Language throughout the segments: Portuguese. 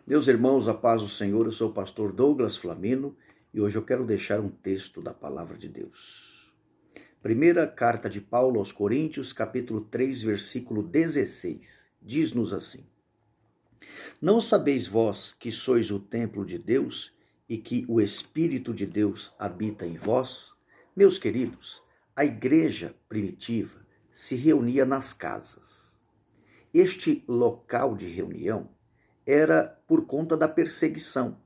Meus irmãos, a paz do Senhor, eu sou o pastor Douglas Flamino e hoje eu quero deixar um texto da palavra de Deus. Primeira carta de Paulo aos Coríntios, capítulo 3, versículo 16, diz-nos assim: Não sabeis vós que sois o templo de Deus e que o Espírito de Deus habita em vós? Meus queridos, a igreja primitiva se reunia nas casas. Este local de reunião era por conta da perseguição.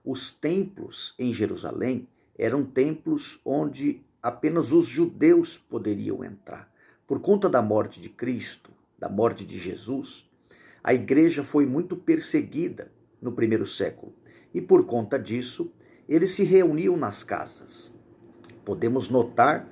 Os templos em Jerusalém eram templos onde apenas os judeus poderiam entrar. Por conta da morte de Cristo, da morte de Jesus, a igreja foi muito perseguida no primeiro século. E por conta disso, eles se reuniam nas casas. Podemos notar,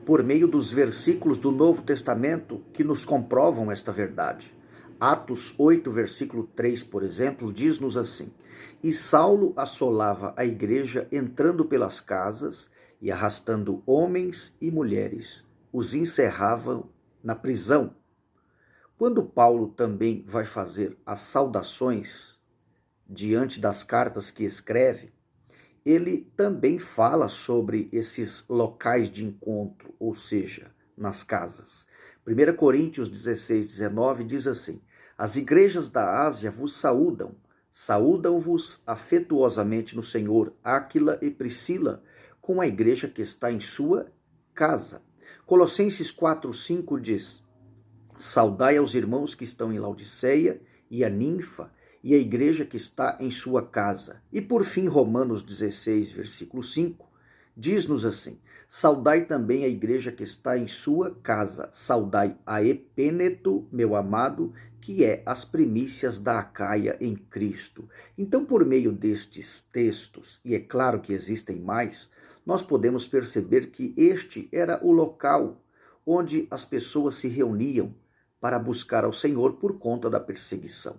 por meio dos versículos do Novo Testamento, que nos comprovam esta verdade. Atos 8, versículo 3, por exemplo, diz-nos assim: E Saulo assolava a igreja entrando pelas casas e arrastando homens e mulheres, os encerravam na prisão. Quando Paulo também vai fazer as saudações diante das cartas que escreve, ele também fala sobre esses locais de encontro, ou seja, nas casas. 1 Coríntios 16, 19 diz assim: As igrejas da Ásia vos saúdam, saúdam-vos afetuosamente no Senhor, Áquila e Priscila, com a igreja que está em sua casa. Colossenses 4, 5 diz: Saudai aos irmãos que estão em Laodiceia e a Ninfa, e a igreja que está em sua casa. E por fim, Romanos 16, versículo 5, diz-nos assim: Saudai também a igreja que está em sua casa, saudai a Epêneto, meu amado, que é as primícias da Acaia em Cristo. Então, por meio destes textos, e é claro que existem mais, nós podemos perceber que este era o local onde as pessoas se reuniam para buscar ao Senhor por conta da perseguição.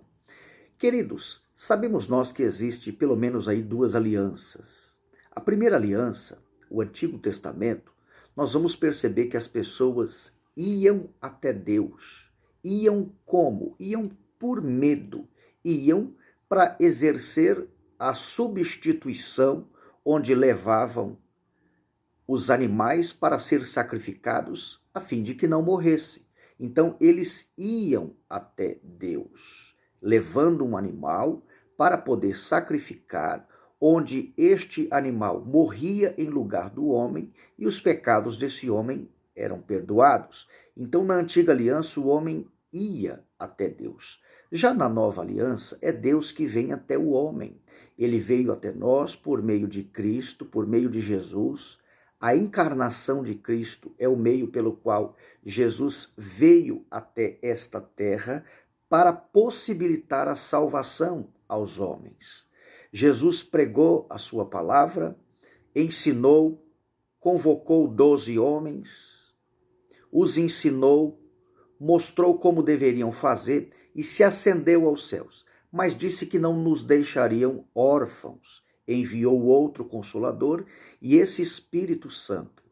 Queridos, sabemos nós que existe pelo menos aí duas alianças. A primeira aliança, o Antigo Testamento, nós vamos perceber que as pessoas iam até Deus. Iam como? Iam por medo. Iam para exercer a substituição, onde levavam os animais para ser sacrificados a fim de que não morresse. Então eles iam até Deus, levando um animal para poder sacrificar, onde este animal morria em lugar do homem e os pecados desse homem eram perdoados. Então, na antiga aliança, o homem ia até Deus. Já na nova aliança, é Deus que vem até o homem. Ele veio até nós por meio de Cristo, por meio de Jesus. A encarnação de Cristo é o meio pelo qual Jesus veio até esta terra para possibilitar a salvação aos homens. Jesus pregou a sua palavra, ensinou, convocou 12 homens, os ensinou, mostrou como deveriam fazer e se ascendeu aos céus, mas disse que não nos deixariam órfãos. Enviou outro Consolador e esse Espírito Santo,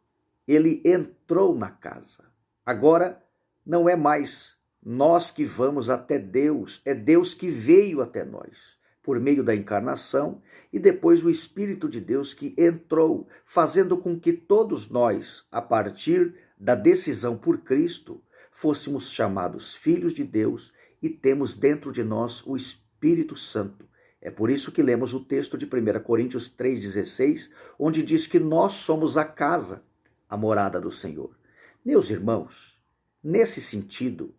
ele entrou na casa. Agora não é mais nós que vamos até Deus, é Deus que veio até nós, por meio da encarnação, e depois o Espírito de Deus que entrou, fazendo com que todos nós, a partir da decisão por Cristo, fôssemos chamados filhos de Deus e temos dentro de nós o Espírito Santo. É por isso que lemos o texto de 1 Coríntios 3,16, onde diz que nós somos a casa, a morada do Senhor. Meus irmãos, nesse sentido,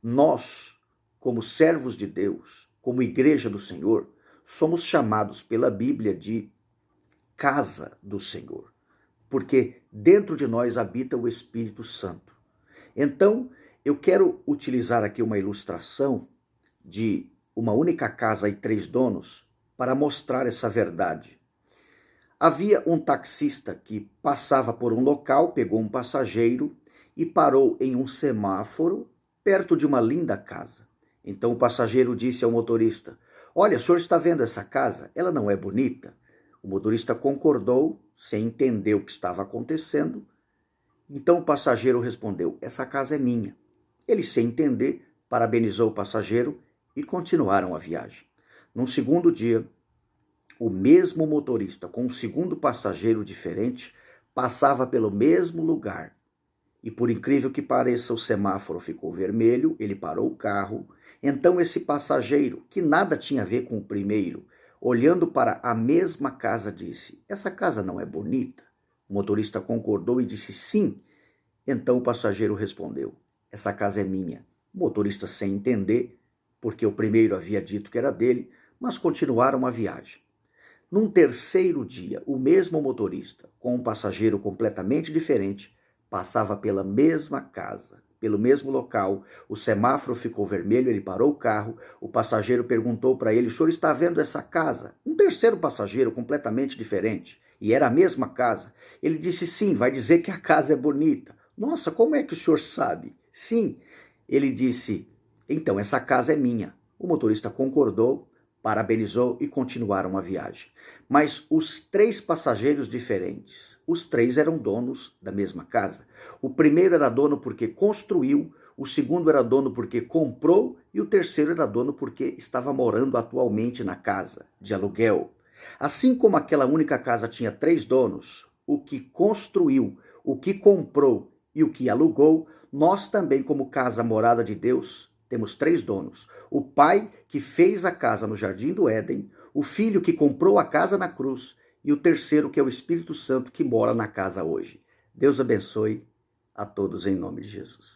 nós, como servos de Deus, como igreja do Senhor, somos chamados pela Bíblia de casa do Senhor, porque dentro de nós habita o Espírito Santo. Então, eu quero utilizar aqui uma ilustração de uma única casa e 3 donos para mostrar essa verdade. Havia um taxista que passava por um local, pegou um passageiro e parou em um semáforo perto de uma linda casa. Então o passageiro disse ao motorista: Olha, o senhor está vendo essa casa? Ela não é bonita? O motorista concordou, sem entender o que estava acontecendo. Então o passageiro respondeu: Essa casa é minha. Ele, sem entender, parabenizou o passageiro e continuaram a viagem. Num segundo dia, o mesmo motorista, com um segundo passageiro diferente, passava pelo mesmo lugar. E por incrível que pareça, o semáforo ficou vermelho, ele parou o carro. Então esse passageiro, que nada tinha a ver com o primeiro, olhando para a mesma casa, disse: "Essa casa não é bonita?" O motorista concordou e disse: "Sim." Então o passageiro respondeu: "Essa casa é minha." O motorista, sem entender, porque o primeiro havia dito que era dele, mas continuaram a viagem. Num terceiro dia, o mesmo motorista, com um passageiro completamente diferente, passava pela mesma casa, pelo mesmo local. O semáforo ficou vermelho, ele parou o carro. O passageiro perguntou para ele: "O senhor está vendo essa casa?" Um terceiro passageiro completamente diferente, e era a mesma casa. Ele disse: "Sim." "Vai dizer que a casa é bonita." "Nossa, como é que o senhor sabe?" "Sim." Ele disse: "Então, essa casa é minha." O motorista concordou, parabenizou e continuaram a viagem. Mas os três passageiros diferentes, os três eram donos da mesma casa. O primeiro era dono porque construiu, o segundo era dono porque comprou e o terceiro era dono porque estava morando atualmente na casa de aluguel. Assim como aquela única casa tinha três donos, o que construiu, o que comprou e o que alugou, nós também, como casa morada de Deus, temos três donos: o pai que fez a casa no jardim do Éden, o filho que comprou a casa na cruz e o terceiro, que é o Espírito Santo, que mora na casa hoje. Deus abençoe a todos em nome de Jesus.